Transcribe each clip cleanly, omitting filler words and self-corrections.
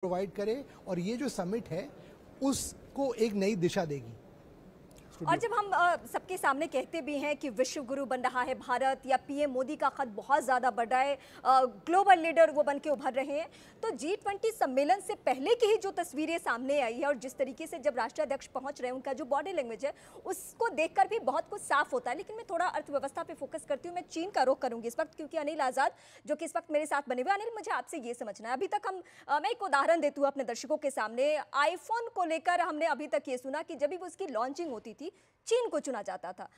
Provide करे और ये जो समिट है उसको एक नई दिशा देगी। और जब हम सबके सामने कहते भी हैं कि विश्व गुरु बन रहा है भारत, या पीएम मोदी का खत बहुत ज़्यादा बढ़ रहा है, ग्लोबल लीडर वो बन के उभर रहे हैं, तो G20 सम्मेलन से पहले की ही जो तस्वीरें सामने आई है और जिस तरीके से जब राष्ट्राध्यक्ष पहुंच रहे हैं, उनका जो बॉडी लैंग्वेज है उसको देखकर भी बहुत कुछ साफ होता है। लेकिन मैं थोड़ा अर्थव्यवस्था पे फोकस करती हूँ। मैं चीन का रुख करूंगी इस वक्त, क्योंकि अनिल आज़ाद जो कि इस वक्त मेरे साथ बने हुए। अनिल, मुझे आपसे ये समझना है, अभी तक मैं एक उदाहरण देती हूँ अपने दर्शकों के सामने। आईफोन को लेकर हमने अभी तक ये सुना कि जब भी उसकी लॉन्चिंग होती थी चीन को चुना जाता था।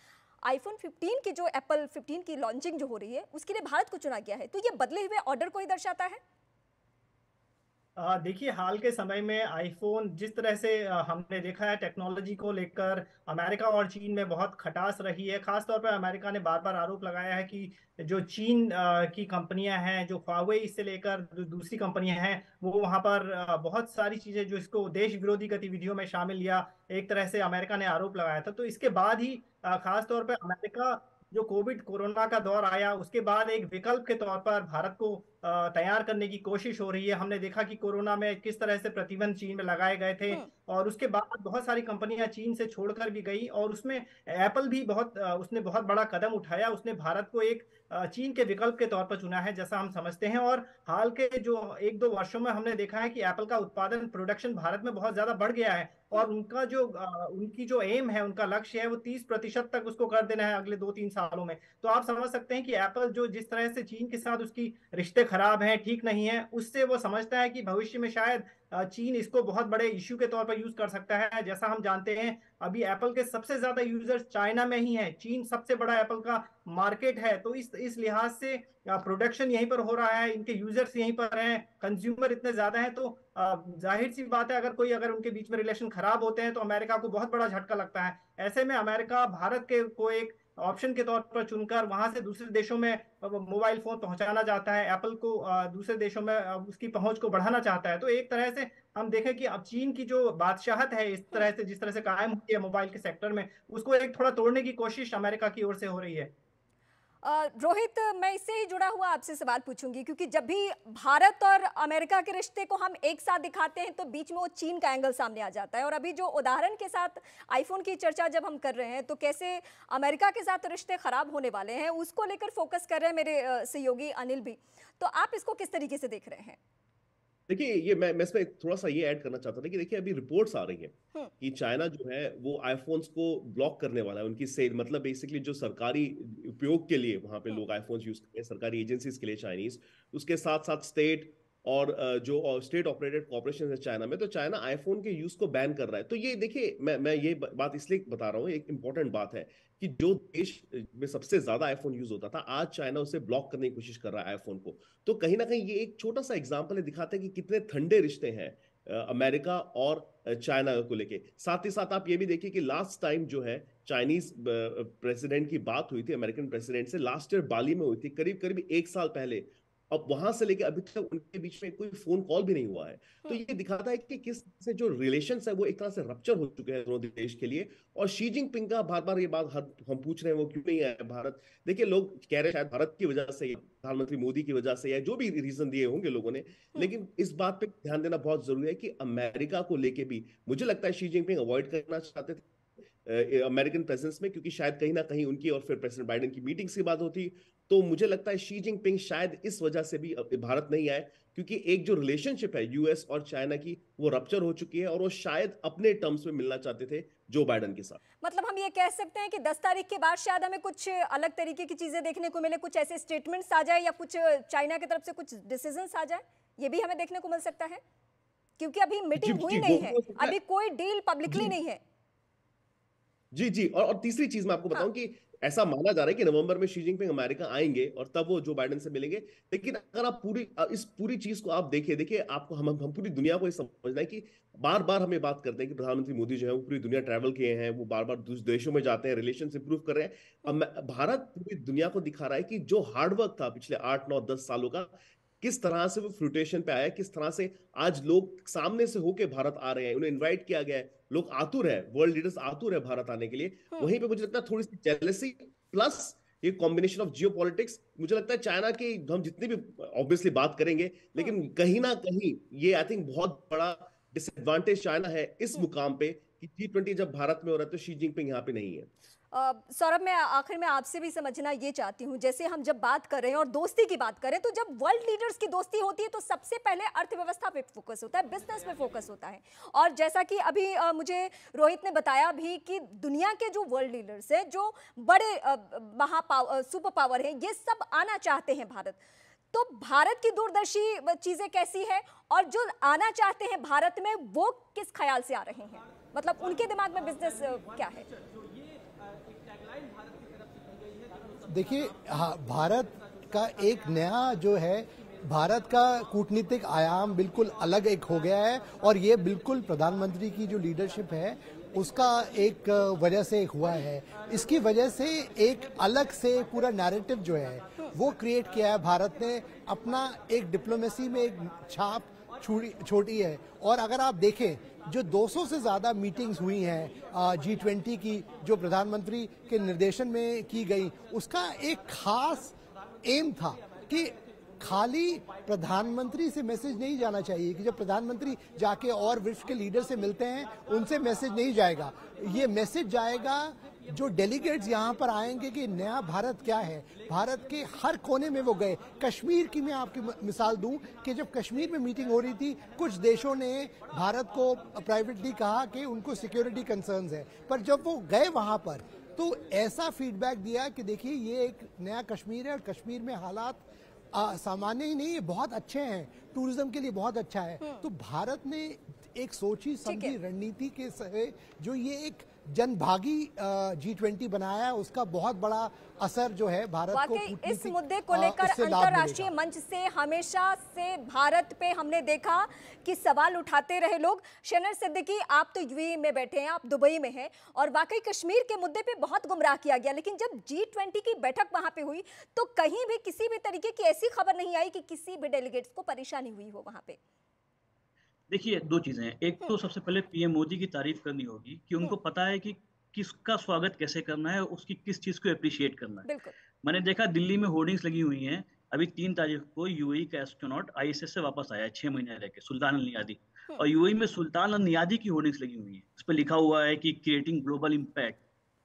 आईफोन 15 की जो एप्पल 15 की लॉन्चिंग जो हो रही है उसके लिए भारत को चुना गया है, तो ये बदले हुए ऑर्डर को ही दर्शाता है। देखिए, हाल के समय में आईफोन जिस तरह से हमने देखा है टेक्नोलॉजी को लेकर अमेरिका और चीन में बहुत खटास रही है। खास तौर पर अमेरिका ने बार बार आरोप लगाया है कि जो चीन की कंपनियां हैं, जो ह्वावेई से लेकर जो दूसरी कंपनियां हैं, वो वहां पर बहुत सारी चीजें जो इसको देश विरोधी गतिविधियों में शामिल लिया, एक तरह से अमेरिका ने आरोप लगाया था। तो इसके बाद ही खास तौर पर अमेरिका, जो कोरोना का दौर आया उसके बाद एक विकल्प के तौर पर भारत को तैयार करने की कोशिश हो रही है। हमने देखा कि कोरोना में किस तरह से प्रतिबंध चीन में लगाए गए थे और उसके बाद बहुत सारी कंपनियां चीन से छोड़कर भी गई, और उसमें एप्पल भी उसने बहुत बड़ा कदम उठाया। उसने भारत को एक चीन के विकल्प के तौर पर चुना है, जैसा हम समझते हैं। और हाल के जो एक दो वर्षों में हमने देखा है कि एप्पल का उत्पादन प्रोडक्शन भारत में बहुत ज्यादा बढ़ गया है, और उनकी जो एम है, उनका लक्ष्य है, वो 30% तक उसको कर देना है अगले 2-3 सालों में। तो आप समझ सकते हैं कि एप्पल जो जिस तरह से चीन के साथ उसकी रिश्ते खराब हैं, ठीक नहीं है, उससे वो समझता है कि भविष्य में शायद चीन इसको बहुत बड़े इश्यू के तौर पर यूज कर सकता है। जैसा हम जानते हैं, अभी एप्पल के सबसे ज्यादा यूजर्स चाइना में ही हैं। चीन सबसे बड़ा एप्पल का मार्केट है, तो इस लिहाज से प्रोडक्शन यहीं पर हो रहा है, इनके यूजर्स यहीं पर हैं, कंज्यूमर इतने ज्यादा हैं। तो जाहिर सी बात है, अगर उनके बीच में रिलेशन खराब होते हैं तो अमेरिका को बहुत बड़ा झटका लगता है। ऐसे में अमेरिका भारत के को एक ऑप्शन के तौर पर चुनकर वहां से दूसरे देशों में मोबाइल फोन पहुंचाना चाहता है, एप्पल को दूसरे देशों में उसकी पहुंच को बढ़ाना चाहता है। तो एक तरह से हम देखें कि अब चीन की जो बादशाहत है, इस तरह से जिस तरह से कायम हुई है मोबाइल के सेक्टर में, उसको एक थोड़ा तोड़ने की कोशिश अमेरिका की ओर से हो रही है। रोहित, मैं इससे ही जुड़ा हुआ आपसे सवाल पूछूंगी, क्योंकि जब भी भारत और अमेरिका के रिश्ते को हम एक साथ दिखाते हैं तो बीच में वो चीन का एंगल सामने आ जाता है। और अभी जो उदाहरण के साथ आईफोन की चर्चा जब हम कर रहे हैं, तो कैसे अमेरिका के साथ रिश्ते खराब होने वाले हैं उसको लेकर फोकस कर रहे हैं मेरे सहयोगी अनिल भी। तो आप इसको किस तरीके से देख रहे हैं? देखिए, ये मैं इसमें थोड़ा सा ये ऐड करना चाहता था कि देखिए, अभी रिपोर्ट्स आ रही हैं कि चाइना जो है वो आईफोन्स को ब्लॉक करने वाला है। उनकी सेल, मतलब बेसिकली जो सरकारी उपयोग के लिए वहां पे लोग आईफोन्स यूज करते हैं, सरकारी एजेंसीज के लिए चाइनीज, उसके साथ साथ स्टेट और जो स्टेट ऑपरेटेड कॉर्पोरेशन है चाइना में, तो चाइना आईफोन के यूज को बैन कर रहा है। तो ये देखिए, मैं ये बात इसलिए बता रहा हूँ, एक इंपॉर्टेंट बात है कि जो देश में सबसे ज्यादा आईफोन यूज होता था, आज चाइना उसे ब्लॉक करने की कोशिश कर रहा है आईफोन को। तो कहीं ना कहीं ये एक छोटा सा एग्जाम्पल है, दिखाता है कि कितने ठंडे रिश्ते हैं अमेरिका और चाइना को लेके। साथ ही साथ आप ये भी देखिए कि लास्ट टाइम जो है चाइनीज प्रेसिडेंट की बात हुई थी अमेरिकन प्रेसिडेंट से, लास्ट ईयर बाली में हुई थी, करीब करीब 1 साल पहले। अब वहां से लेके अभी तक उनके बीच में कोई फोन कॉल भी नहीं हुआ है। तो ये दिखाता है कि किस से जो रिलेशंस है वो एक तरह से रप्चर हो चुके हैं दोनों देश के लिए। और शी जिनपिंग का बार बार ये बात हम पूछ रहे हैं वो क्यों नहीं आया भारत। देखिए, लोग कह रहे हैं शायद भारत की वजह से, प्रधानमंत्री मोदी की वजह से, या जो भी रीजन दिए होंगे लोगों ने, लेकिन इस बात पे ध्यान देना बहुत जरूरी है कि अमेरिका को लेके भी मुझे लगता है शी जिनपिंग अवॉइड करना चाहते थे अमेरिकन प्रेजेंस में, क्योंकि शायद कहीं ना कहीं उनकी और फिर प्रेसिडेंट बाइडेन की मीटिंग्स की बात होती। तो मुझे लगता है शी जिनपिंग शायद इस वजह से भी भारत नहीं आए, क्योंकि एक जो रिलेशनशिप है यूएस और चाइना की, वो रप्चर हो चुकी है, और वो शायद अपने टर्म्स में मिलना चाहते थे जो बाइडेन के साथ। मतलब हम ये कह सकते हैं कि 10 तारीख के बाद शायद हमें कुछ अलग तरीके की चीजें देखने को मिले, कुछ ऐसे स्टेटमेंट्स आ जाए या कुछ चाइना की तरफ से कुछ डिसीजंस आ जाए, ये भी हमें देखने को मिल सकता है, क्योंकि अभी मीटिंग हुई नहीं है, अभी कोई डील पब्लिकली नहीं है। जी जी, और तीसरी चीज मैं आपको बताऊं कि ऐसा माना जा रहा है कि नवंबर में शी जिनपिंग अमेरिका आएंगे और तब वो जो बाइडेन से मिलेंगे। लेकिन अगर आप इस पूरी चीज को आप देखिए आपको, हम पूरी दुनिया को ये समझना है कि बार बार हम ये बात करते हैं कि प्रधानमंत्री मोदी जो है वो पूरी दुनिया ट्रैवल किए हैं, वो बार बार दूसरे देशों में जाते हैं, रिलेशन इंप्रूव कर रहे हैं। अब भारत पूरी दुनिया को दिखा रहा है कि जो हार्डवर्क था पिछले 8 9 10 सालों का, किस तरह से वो फ्रूटेशन पे आया, किस तरह से आज लोग सामने से होके भारत आ रहे हैं, उन्हें इनवाइट किया गया है, लोग आतुर है, वर्ल्ड लीडर्स आतुर है भारत आने के लिए। वहीं पे मुझे लगता है थोड़ी सी जेलसी प्लस ये कॉम्बिनेशन ऑफ जियो पॉलिटिक्स, मुझे लगता है चाइना की हम जितनी भी ऑब्वियसली बात करेंगे, लेकिन कहीं ना कहीं ये आई थिंक बहुत बड़ा डिसएडवांटेज चाइना है इस मुकाम पे कि G20 जब भारत में हो रहा है तो शी जिनपिंग यहाँ पे नहीं है। सौरभ, मैं आखिर में आपसे भी समझना ये चाहती हूँ, जैसे हम जब बात कर रहे हैं और दोस्ती की बात करें, तो जब वर्ल्ड लीडर्स की दोस्ती होती है तो सबसे पहले अर्थव्यवस्था पे फोकस होता है, बिजनेस पे फोकस होता है। और जैसा कि अभी मुझे रोहित ने बताया भी कि दुनिया के जो वर्ल्ड लीडर्स हैं, जो बड़े सुपर पावर हैं, ये सब आना चाहते हैं भारत। तो भारत की दूरदर्शी चीजें कैसी है, और जो आना चाहते हैं भारत में वो किस ख्याल से आ रहे हैं, मतलब उनके दिमाग में बिजनेस क्या है? देखिए, हाँ, भारत का एक नया जो है, भारत का कूटनीतिक आयाम बिल्कुल अलग एक हो गया है, और ये बिल्कुल प्रधानमंत्री की जो लीडरशिप है उसका एक वजह से एक हुआ है। इसकी वजह से एक अलग से पूरा नैरेटिव जो है वो क्रिएट किया है भारत ने, अपना एक डिप्लोमेसी में एक छाप छोटी है। और अगर आप देखें, जो 200 से ज़्यादा मीटिंग्स हुई हैं G20 की, जो प्रधानमंत्री के निर्देशन में की गई, उसका एक खास एम था कि खाली प्रधानमंत्री से मैसेज नहीं जाना चाहिए कि जब प्रधानमंत्री जाके और विश्व के लीडर से मिलते हैं उनसे मैसेज नहीं जाएगा, ये मैसेज जाएगा जो डेलीगेट्स यहाँ पर आएंगे कि नया भारत क्या है। भारत के हर कोने में वो गए। कश्मीर की मैं आपकी मिसाल दूं कि जब कश्मीर में मीटिंग हो रही थी, कुछ देशों ने भारत को प्राइवेटली कहा कि उनको सिक्योरिटी कंसर्न्स है, पर जब वो गए वहाँ पर तो ऐसा फीडबैक दिया कि देखिए ये एक नया कश्मीर है, और कश्मीर में हालात सामान्य ही नहीं है, बहुत अच्छे हैं, टूरिज्म के लिए बहुत अच्छा है। तो भारत ने एक सोची समझी रणनीति के सहे जो ये एक जनभागी G20 बनाया है, उसका बहुत बड़ा असर जो है भारत को इस मुद्दे को लेकर अंतर्राष्ट्रीय मंच से हमेशा से भारत पे हमने देखा कि सवाल उठाते रहे लोग। शनर सिद्दीकी, आप तो यूएई में बैठे हैं, आप दुबई में हैं, और वाकई कश्मीर के मुद्दे पे बहुत गुमराह किया गया, लेकिन जब G20 की बैठक वहां पे हुई तो कहीं भी किसी भी तरीके की ऐसी खबर नहीं आई कि किसी भी डेलीगेट्स को परेशानी हुई हो वहां पे। देखिए, दो चीजें हैं। एक तो सबसे पहले पीएम मोदी की तारीफ करनी होगी कि उनको पता है कि किसका स्वागत कैसे करना है, उसकी किस चीज को अप्रिशिएट करना है। मैंने देखा दिल्ली में होर्डिंग्स लगी हुई हैं। अभी 3 तारीख को यूएई का एस्ट्रोनॉट आईएसएस से वापस आया है 6 महीने रह के, सुल्तान अल नियादी, और यूएई में सुल्तान अल नियादी की होर्डिंग्स लगी हुई हैं। उस पर लिखा हुआ है कि क्रिएटिंग ग्लोबल इम्पैक्ट।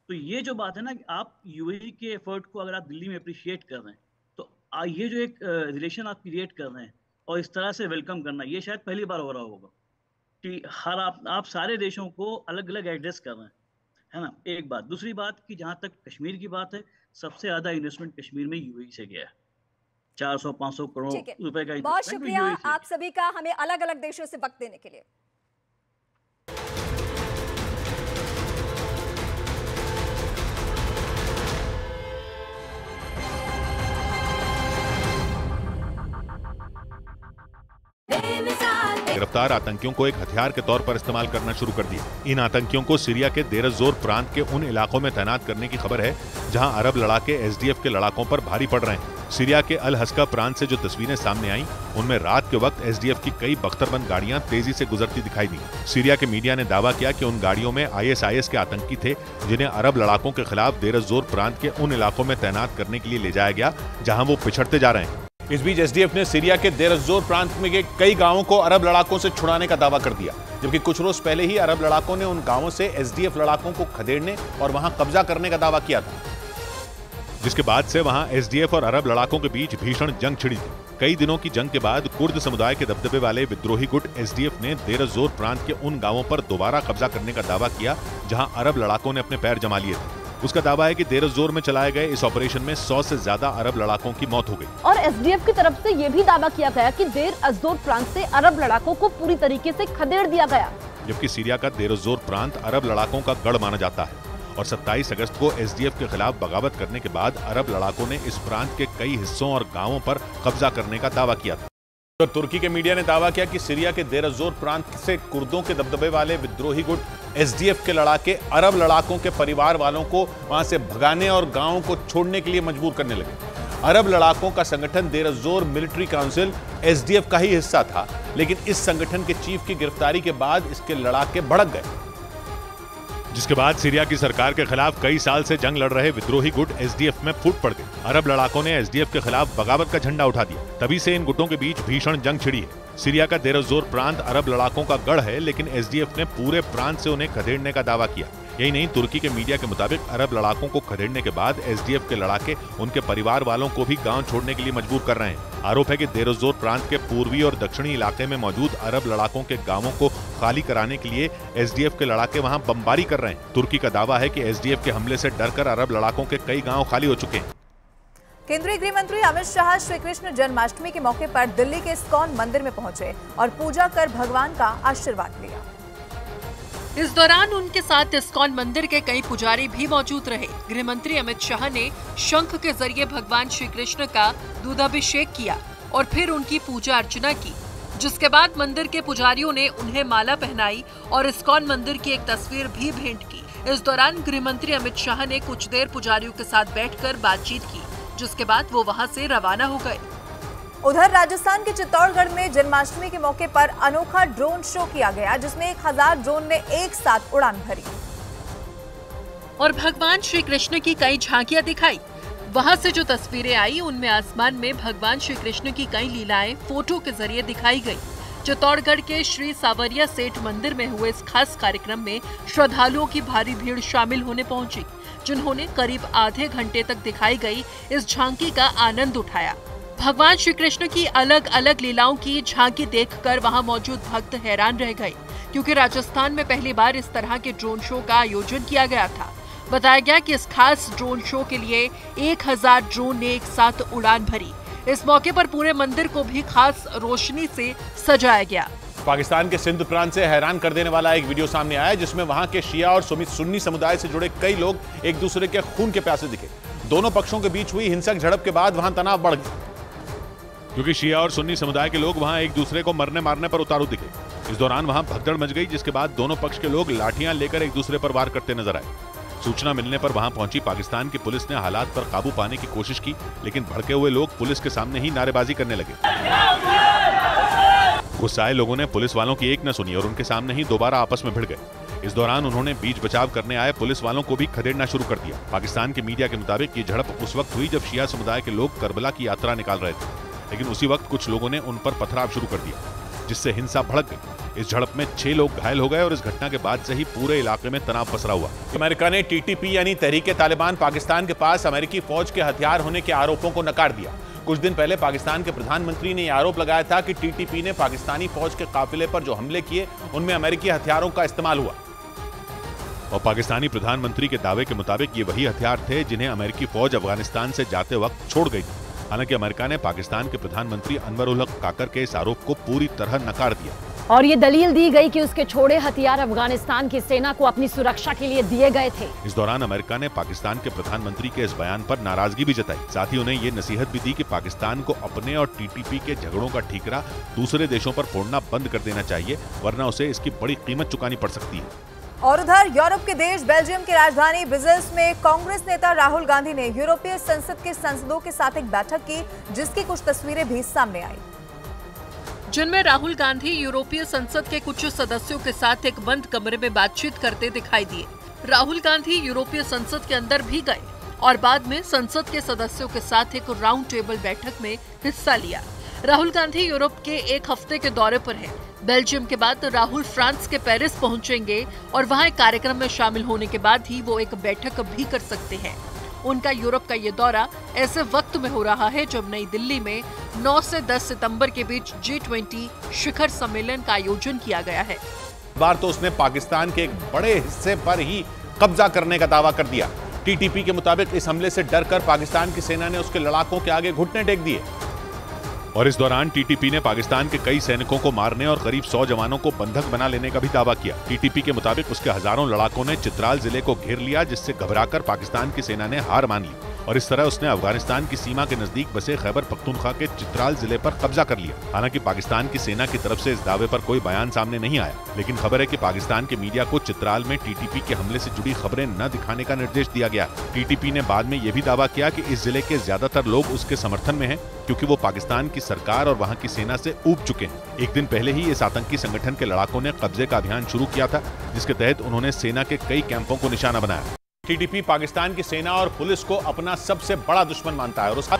तो ये जो बात है ना, आप यूएई के एफर्ट को अगर आप दिल्ली में अप्रिशिएट कर रहे हैं, तो ये जो एक रिलेशन आप क्रिएट कर रहे हैं और इस तरह से वेलकम करना, ये शायद पहली बार हो रहा होगा कि हर आप सारे देशों को अलग अलग एड्रेस कर रहे हैं, है ना। एक बात। दूसरी बात कि जहां तक कश्मीर की बात है, सबसे ज्यादा इन्वेस्टमेंट कश्मीर में यूएई से गया है, 400-500 करोड़ रुपए का। बहुत शुक्रिया आप सभी का हमें अलग अलग देशों से वक्त देने के लिए। गिरफ्तार आतंकियों को एक हथियार के तौर पर इस्तेमाल करना शुरू कर दिया। इन आतंकियों को सीरिया के देर जोर प्रांत के उन इलाकों में तैनात करने की खबर है जहां अरब लड़ाके एसडीएफ के लड़ाकों पर भारी पड़ रहे हैं। सीरिया के अल हस्का प्रांत से जो तस्वीरें सामने आई, उनमें रात के वक्त एसडीएफ की कई बख्तरबंद गाड़ियां तेजी से गुजरती दिखाई दी। सीरिया के मीडिया ने दावा किया कि उन गाड़ियों में आईएसआईएस के आतंकी थे, जिन्हें अरब लड़ाकों के खिलाफ देर जोर प्रांत के उन इलाकों में तैनात करने के लिए ले जाया गया जहां वो पिछड़ते जा रहे हैं। इस बीच एसडीएफ ने सीरिया के देर जोर प्रांत में के कई गांवों को अरब लड़ाकों से छुड़ाने का दावा कर दिया, जबकि कुछ रोज पहले ही अरब लड़ाकों ने उन गांवों से एसडीएफ लड़ाकों को खदेड़ने और वहां कब्जा करने का दावा किया था, जिसके बाद से वहां एसडीएफ और अरब लड़ाकों के बीच भीषण जंग छिड़ी थी। कई दिनों की जंग के बाद कुर्द समुदाय के दबदबे वाले विद्रोही गुट एसडीएफ ने देर जोर प्रांत के उन गांवों पर दोबारा कब्जा करने का दावा किया जहां अरब लड़ाकों ने अपने पैर जमा लिए थे। उसका दावा है कि देर जोर में चलाए गए इस ऑपरेशन में 100 से ज्यादा अरब लड़ाकों की मौत हो गई। और एसडीएफ की तरफ से यह भी दावा किया गया कि देर अज़ोर प्रांत से अरब लड़ाकों को पूरी तरीके से खदेड़ दिया गया, जबकि सीरिया का देर जोर प्रांत अरब लड़ाकों का गढ़ माना जाता है। और 27 अगस्त को एसडीएफ के खिलाफ बगावत करने के बाद अरब लड़ाकों ने इस प्रांत के कई हिस्सों और गाँवों पर कब्जा करने का दावा किया था। तो तुर्की के मीडिया ने दावा किया कि सीरिया के देर जोर प्रांत से कुर्दों के दबदबे वाले विद्रोही गुट एसडीएफ के लड़ाके अरब लड़ाकों के परिवार वालों को वहां से भगाने और गांवों को छोड़ने के लिए मजबूर करने लगे। अरब लड़ाकों का संगठन देर जोर मिलिट्री काउंसिल एसडीएफ का ही हिस्सा था, लेकिन इस संगठन के चीफ की गिरफ्तारी के बाद इसके लड़ाके भड़क गए। जिसके बाद सीरिया की सरकार के खिलाफ कई साल से जंग लड़ रहे विद्रोही गुट एसडीएफ में फूट पड़ गई। अरब लड़ाकों ने एसडीएफ के खिलाफ बगावत का झंडा उठा दिया। तभी से इन गुटों के बीच भीषण जंग छिड़ी है। सीरिया का देर जोर प्रांत अरब लड़ाकों का गढ़ है, लेकिन एसडीएफ ने पूरे प्रांत से उन्हें खदेड़ने का दावा किया। यही नहीं, तुर्की के मीडिया के मुताबिक अरब लड़ाकों को खदेड़ने के बाद एसडीएफ के लड़ाके उनके परिवार वालों को भी गांव छोड़ने के लिए मजबूर कर रहे हैं। आरोप है कि देर जोर प्रांत के पूर्वी और दक्षिणी इलाके में मौजूद अरब लड़ाकों के गांवों को खाली कराने के लिए एसडीएफ के लड़ाके वहां बमबारी कर रहे हैं। तुर्की का दावा है कि एसडीएफ के हमले से डरकर अरब लड़ाकों के कई गांव खाली हो चुके हैं। केंद्रीय गृह मंत्री अमित शाह श्री कृष्ण जन्माष्टमी के मौके पर दिल्ली के इस्कॉन मंदिर में पहुंचे और पूजा कर भगवान का आशीर्वाद लिया। इस दौरान उनके साथ इस्कॉन मंदिर के कई पुजारी भी मौजूद रहे। गृह मंत्री अमित शाह ने शंख के जरिए भगवान श्री कृष्ण का दूधाभिषेक किया और फिर उनकी पूजा अर्चना की, जिसके बाद मंदिर के पुजारियों ने उन्हें माला पहनाई और इस्कॉन मंदिर की एक तस्वीर भी भेंट की। इस दौरान गृह मंत्री अमित शाह ने कुछ देर पुजारियों के साथ बैठकर बातचीत की, जिसके बाद वो वहां से रवाना हो गए। उधर राजस्थान के चित्तौड़गढ़ में जन्माष्टमी के मौके पर अनोखा ड्रोन शो किया गया, जिसमें 1000 ड्रोन ने एक साथ उड़ान भरी और भगवान श्री कृष्ण की कई झांकियां दिखाई। वहां से जो तस्वीरें आई उनमें आसमान में भगवान श्री कृष्ण की कई लीलाएं फोटो के जरिए दिखाई गई। चित्तौड़गढ़ के श्री सावरिया सेठ मंदिर में हुए इस खास कार्यक्रम में श्रद्धालुओं की भारी भीड़ शामिल होने पहुंची, जिन्होंने करीब आधे घंटे तक दिखाई गई इस झांकी का आनंद उठाया। भगवान श्री कृष्ण की अलग अलग लीलाओं की झांकी देखकर वहां मौजूद भक्त हैरान रह गए, क्योंकि राजस्थान में पहली बार इस तरह के ड्रोन शो का आयोजन किया गया था। बताया गया कि इस खास ड्रोन शो के लिए 1000 ड्रोन ने एक साथ उड़ान भरी। इस मौके पर पूरे मंदिर को भी खास रोशनी से सजाया गया। पाकिस्तान के सिंध प्रांत से हैरान कर देने वाला एक वीडियो सामने आया, जिसमें वहां के शिया और सुन्नी समुदाय से जुड़े कई लोग एक दूसरे के खून के प्यासे दिखे। दोनों पक्षों के बीच हुई हिंसक झड़प के बाद वहां तनाव बढ़ गया, क्योंकि शिया और सुन्नी समुदाय के लोग वहां एक दूसरे को मरने मारने पर उतारू दिखे। इस दौरान वहां भगदड़ मच गई, जिसके बाद दोनों पक्ष के लोग लाठियां लेकर एक दूसरे पर वार करते नजर आए। सूचना मिलने पर वहां पहुंची पाकिस्तान की पुलिस ने हालात पर काबू पाने की कोशिश की, लेकिन भड़के हुए लोग पुलिस के सामने ही नारेबाजी करने लगे। गुस्साए लोगों ने पुलिस वालों की एक न सुनी और उनके सामने ही दोबारा आपस में भिड़ गए। इस दौरान उन्होंने बीच बचाव करने आए पुलिस वालों को भी खदेड़ना शुरू कर दिया। पाकिस्तान के मीडिया के मुताबिक ये झड़प उस वक्त हुई जब शिया समुदाय के लोग करबला की यात्रा निकाल रहे थे, लेकिन उसी वक्त कुछ लोगों ने उन पर पथराव शुरू कर दिया, जिससे हिंसा भड़क गई। इस झड़प में 6 लोग घायल हो गए और इस घटना के बाद से ही पूरे इलाके में तनाव पसरा हुआ। अमेरिका ने टीटीपी यानी तहरीके तालिबान पाकिस्तान के पास अमेरिकी फौज के हथियार होने के आरोपों को नकार दिया। कुछ दिन पहले पाकिस्तान के प्रधानमंत्री ने आरोप लगाया था कि टीटीपी ने पाकिस्तानी फौज के काफिले पर जो हमले किए उनमें अमेरिकी हथियारों का इस्तेमाल हुआ। और पाकिस्तानी प्रधानमंत्री के दावे के मुताबिक ये वही हथियार थे जिन्हें अमेरिकी फौज अफगानिस्तान से जाते वक्त छोड़ गई थी। हालांकि अमेरिका ने पाकिस्तान के प्रधानमंत्री अनवर उल हक काकर के इस आरोप को पूरी तरह नकार दिया और ये दलील दी गई कि उसके छोड़े हथियार अफगानिस्तान की सेना को अपनी सुरक्षा के लिए दिए गए थे। इस दौरान अमेरिका ने पाकिस्तान के प्रधानमंत्री के इस बयान पर नाराजगी भी जताई। साथ ही उन्हें ये नसीहत भी दी कि पाकिस्तान को अपने और टीटीपी के झगड़ों का ठीकरा दूसरे देशों पर फोड़ना बंद कर देना चाहिए, वरना उसे इसकी बड़ी कीमत चुकानी पड़ सकती है। और उधर यूरोप के देश बेल्जियम की राजधानी ब्रसेल्स में कांग्रेस नेता राहुल गांधी ने यूरोपीय संसद के सांसदों के साथ एक बैठक की, जिसकी कुछ तस्वीरें भी सामने आई, जिनमें राहुल गांधी यूरोपीय संसद के कुछ सदस्यों के साथ एक बंद कमरे में बातचीत करते दिखाई दिए। राहुल गांधी यूरोपीय संसद के अंदर भी गए और बाद में संसद के सदस्यों के साथ एक राउंड टेबल बैठक में हिस्सा लिया। राहुल गांधी यूरोप के एक हफ्ते के दौरे पर हैं। बेल्जियम के बाद राहुल फ्रांस के पेरिस पहुंचेंगे और वहां एक कार्यक्रम में शामिल होने के बाद ही वो एक बैठक भी कर सकते हैं। उनका यूरोप का ये दौरा ऐसे वक्त में हो रहा है जब नई दिल्ली में 9 से 10 सितंबर के बीच G20 शिखर सम्मेलन का आयोजन किया गया है। बार तो उसने पाकिस्तान के एक बड़े हिस्से पर ही कब्जा करने का दावा कर दिया। टीटीपी के मुताबिक इस हमले से डरकर पाकिस्तान की सेना ने उसके लड़ाकों के आगे घुटने टेक दिए। और इस दौरान टीटीपी ने पाकिस्तान के कई सैनिकों को मारने और करीब 100 जवानों को बंधक बना लेने का भी दावा किया। टीटीपी के मुताबिक उसके हजारों लड़ाकों ने चित्राल जिले को घेर लिया, जिससे घबराकर पाकिस्तान की सेना ने हार मान ली और इस तरह उसने अफगानिस्तान की सीमा के नजदीक बसे खैबर पख्तूनख्वा के चित्राल जिले पर कब्जा कर लिया। हालांकि पाकिस्तान की सेना की तरफ से इस दावे पर कोई बयान सामने नहीं आया, लेकिन खबर है कि पाकिस्तान के मीडिया को चित्राल में टीटीपी के हमले से जुड़ी खबरें न दिखाने का निर्देश दिया गया। टीटीपी ने बाद में यह भी दावा किया कि इस जिले के ज्यादातर लोग उसके समर्थन में हैं, क्योंकि वो पाकिस्तान की सरकार और वहां की सेना से ऊब चुके हैं। एक दिन पहले ही इस आतंकी संगठन के लड़ाकों ने कब्जे का अभियान शुरू किया था, जिसके तहत उन्होंने सेना के कई कैंपों को निशाना बनाया। टीटीपी पाकिस्तान की सेना और पुलिस को अपना सबसे बड़ा दुश्मन मानता है और उसका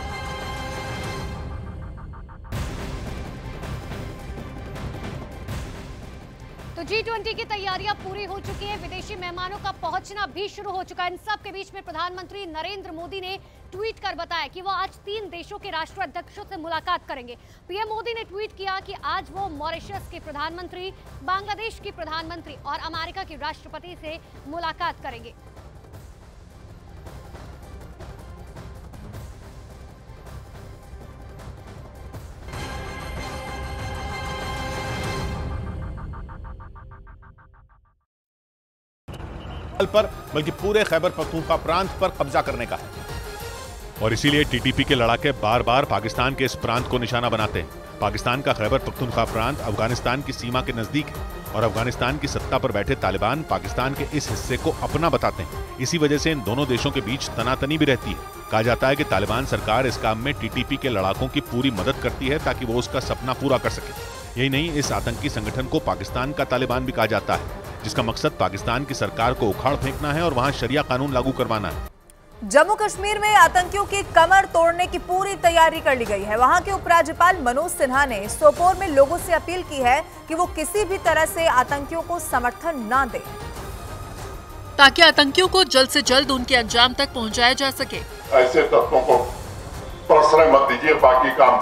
तो G20 की तैयारियां पूरी हो चुकी है, विदेशी मेहमानों का पहुंचना भी शुरू हो चुका है। इन सब के बीच में प्रधानमंत्री नरेंद्र मोदी ने ट्वीट कर बताया कि वो आज 3 देशों के राष्ट्राध्यक्षों से मुलाकात करेंगे। पीएम मोदी ने ट्वीट किया कि आज वो मॉरिशस के प्रधानमंत्री, बांग्लादेश की प्रधानमंत्री और अमेरिका के राष्ट्रपति से मुलाकात करेंगे। पर बल्कि पूरे खैबर पख्तूनख्वा प्रांत पर कब्जा करने का है और इसीलिए टीटीपी के लड़ाके बार बार पाकिस्तान के इस प्रांत को निशाना बनाते हैं। पाकिस्तान का खैबर पख्तूनख्वा प्रांत अफगानिस्तान की सीमा के नजदीक है और अफगानिस्तान की सत्ता पर बैठे तालिबान पाकिस्तान के इस हिस्से को अपना बताते हैं। इसी वजह से इन दोनों देशों के बीच तनातनी भी रहती है। कहा जाता है कि तालिबान सरकार इस काम में टीटीपी के लड़ाकों की पूरी मदद करती है ताकि वो उसका सपना पूरा कर सके। यही नहीं, इस आतंकी संगठन को पाकिस्तान का तालिबान भी कहा जाता है, जिसका मकसद पाकिस्तान की सरकार को उखाड़ फेंकना है और वहां शरिया कानून लागू करवाना है। जम्मू कश्मीर में आतंकियों की कमर तोड़ने की पूरी तैयारी कर ली गई है। वहां के उपराज्यपाल मनोज सिन्हा ने सोपोर में लोगों से अपील की है कि वो किसी भी तरह से आतंकियों को समर्थन न दें, ताकि आतंकियों को जल्द से जल्द उनके अंजाम तक पहुंचाया जा सके। ऐसे तत्वों को प्रश्रय मत दीजिए, बाकी काम